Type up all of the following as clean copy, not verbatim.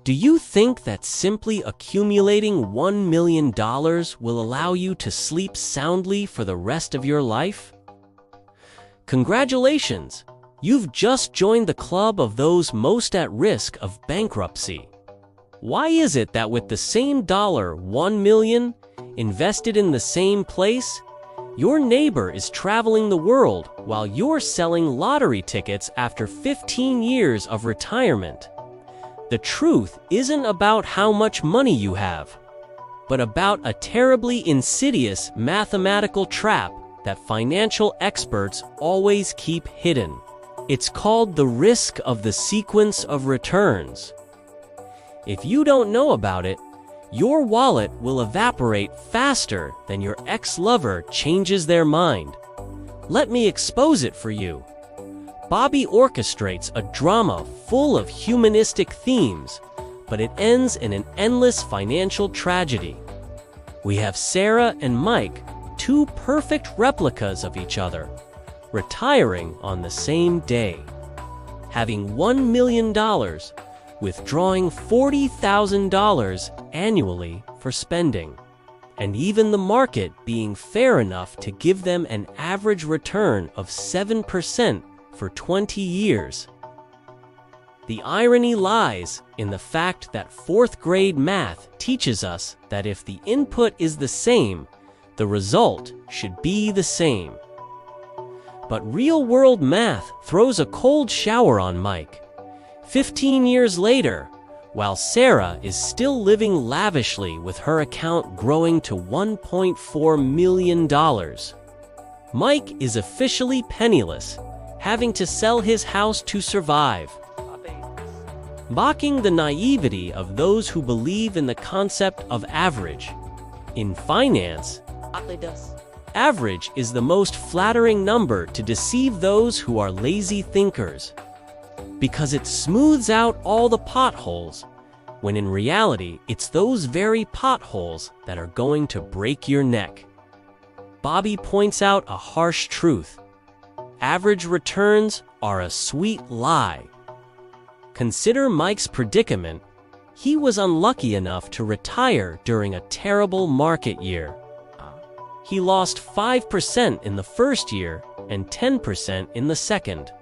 Do you think that simply accumulating $1 million will allow you to sleep soundly for the rest of your life? Congratulations! You've just joined the club of those most at risk of bankruptcy. Why is it that with the same $1 million invested in the same place, your neighbor is traveling the world while you're selling lottery tickets after 15 years of retirement? The truth isn't about how much money you have, but about a terribly insidious mathematical trap that financial experts always keep hidden. It's called the risk of the sequence of returns. If you don't know about it, your wallet will evaporate faster than your ex-lover changes their mind. Let me expose it for you. Bobby orchestrates a drama full of humanistic themes, but it ends in an endless financial tragedy. We have Sarah and Mike, two perfect replicas of each other, retiring on the same day, having $1 million, withdrawing $40,000 annually for spending, and even the market being fair enough to give them an average return of 7% for 20 years. The irony lies in the fact that fourth-grade math teaches us that if the input is the same, the result should be the same. But real-world math throws a cold shower on Mike. 15 years later, while Sarah is still living lavishly with her account growing to $1.4 million, Mike is officially penniless, having to sell his house to survive. Mocking the naivety of those who believe in the concept of average. In finance, average is the most flattering number to deceive those who are lazy thinkers, because it smooths out all the potholes, when in reality, it's those very potholes that are going to break your neck. Bobby points out a harsh truth. Average returns are a sweet lie. Consider Mike's predicament. He was unlucky enough to retire during a terrible market year. He lost 5% in the first year and 10% in the second.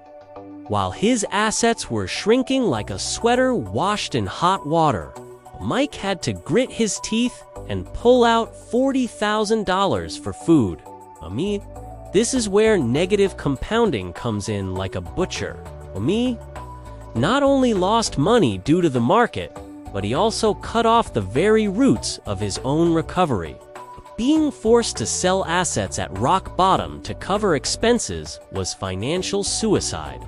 While his assets were shrinking like a sweater washed in hot water, Mike had to grit his teeth and pull out $40,000 for food. This is where negative compounding comes in like a butcher. Not only lost money due to the market, but he also cut off the very roots of his own recovery. Being forced to sell assets at rock bottom to cover expenses was financial suicide.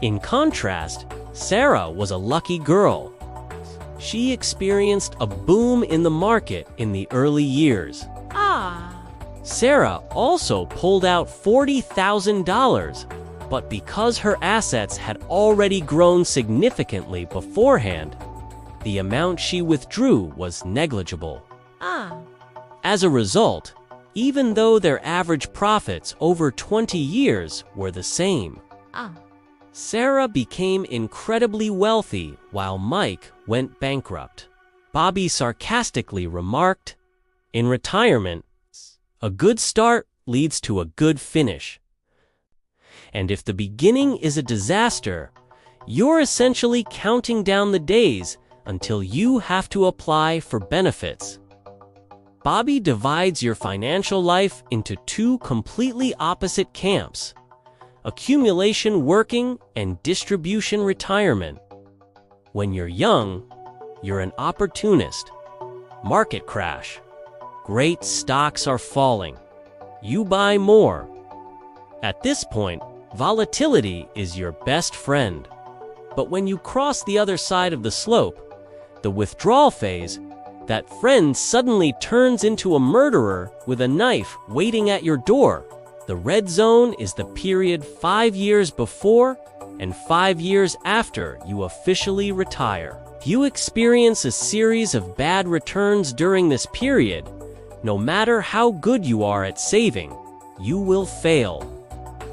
In contrast, Sarah was a lucky girl. She experienced a boom in the market in the early years. Sarah also pulled out $40,000, but because her assets had already grown significantly beforehand, the amount she withdrew was negligible. As a result, even though their average profits over 20 years were the same, Sarah became incredibly wealthy while Mike went bankrupt. Bobby sarcastically remarked, "In retirement, a good start leads to a good finish. And if the beginning is a disaster, you're essentially counting down the days until you have to apply for benefits." Bobby divides your financial life into two completely opposite camps: accumulation working and distribution retirement. When you're young, you're an opportunist. Market crash. Great stocks are falling. You buy more. At this point, volatility is your best friend. But when you cross the other side of the slope, the withdrawal phase, that friend suddenly turns into a murderer with a knife waiting at your door. The red zone is the period 5 years before and 5 years after you officially retire. If you experience a series of bad returns during this period, no matter how good you are at saving, you will fail.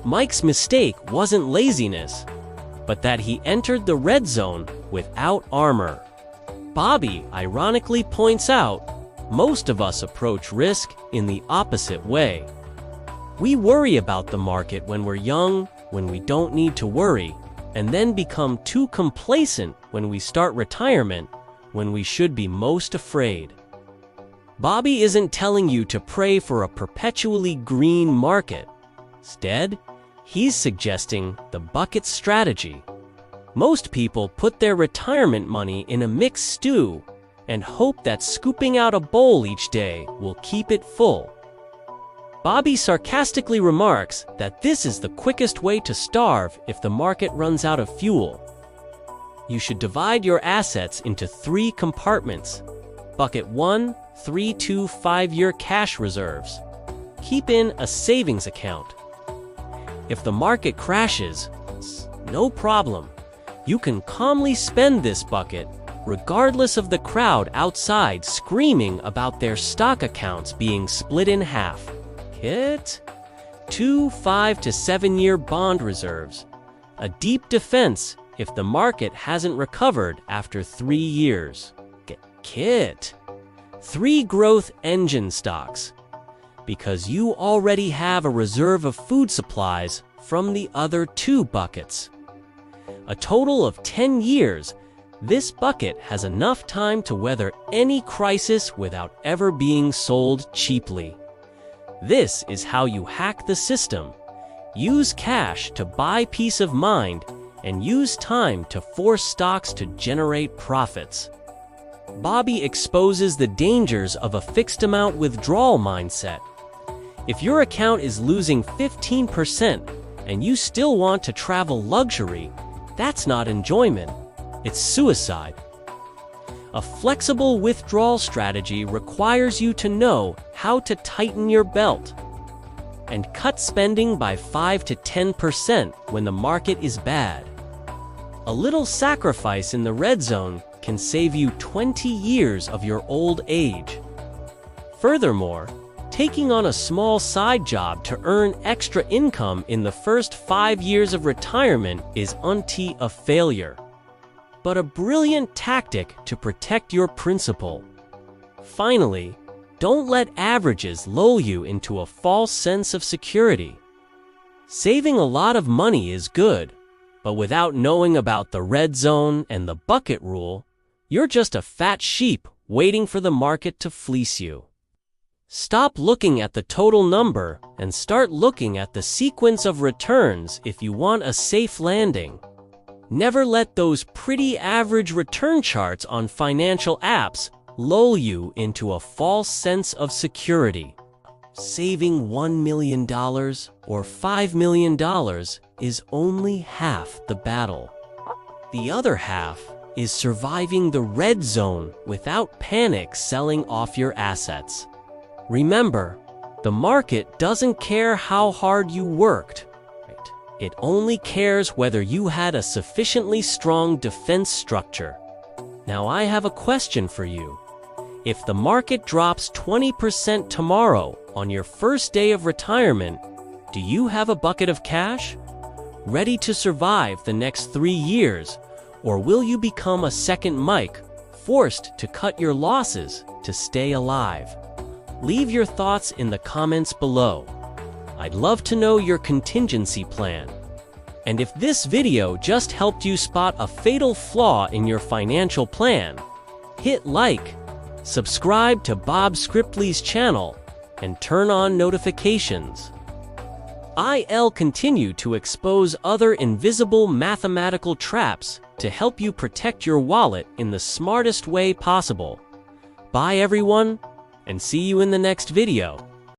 Mike's mistake wasn't laziness, but that he entered the red zone without armor. Bobby ironically points out, most of us approach risk in the opposite way. We worry about the market when we're young, when we don't need to worry, and then become too complacent when we start retirement, when we should be most afraid. Bobby isn't telling you to pray for a perpetually green market. Instead, he's suggesting the bucket strategy. Most people put their retirement money in a mixed stew and hope that scooping out a bowl each day will keep it full. Bobby sarcastically remarks that this is the quickest way to starve if the market runs out of fuel. You should divide your assets into 3 compartments. Bucket 1, 3 to 5-year cash reserves. Keep in a savings account. If the market crashes, no problem. You can calmly spend this bucket regardless of the crowd outside screaming about their stock accounts being split in half. Hit 2 5 to 7-year bond reserves. A deep defense if the market hasn't recovered after 3 years. Kit 3 growth engine stocks, because you already have a reserve of food supplies from the other 2 buckets. A total of 10 years, this bucket has enough time to weather any crisis without ever being sold cheaply. This is how you hack the system. Use cash to buy peace of mind and use time to force stocks to generate profits. Bobby exposes the dangers of a fixed amount withdrawal mindset. If your account is losing 15% and you still want to travel luxury, that's not enjoyment, it's suicide. A flexible withdrawal strategy requires you to know how to tighten your belt and cut spending by 5 to 10% when the market is bad. A little sacrifice in the red zone can save you 20 years of your old age. Furthermore, taking on a small side job to earn extra income in the first 5 years of retirement is a failure, but a brilliant tactic to protect your principal. Finally, don't let averages lull you into a false sense of security. Saving a lot of money is good, but without knowing about the red zone and the bucket rule, you're just a fat sheep waiting for the market to fleece you. Stop looking at the total number and start looking at the sequence of returns if you want a safe landing. Never let those pretty average return charts on financial apps lull you into a false sense of security. Saving $1 million or $5 million is only half the battle. The other half is surviving the red zone without panic selling off your assets. Remember, the market doesn't care how hard you worked. It only cares whether you had a sufficiently strong defense structure. Now I have a question for you. If the market drops 20% tomorrow on your first day of retirement, do you have a bucket of cash? Ready to survive the next 3 years? Or will you become a second Mike, forced to cut your losses to stay alive? Leave your thoughts in the comments below. I'd love to know your contingency plan. And if this video just helped you spot a fatal flaw in your financial plan, hit like, subscribe to Bob Scriptley's channel, and turn on notifications. I'll continue to expose other invisible mathematical traps to help you protect your wallet in the smartest way possible. Bye everyone, and see you in the next video.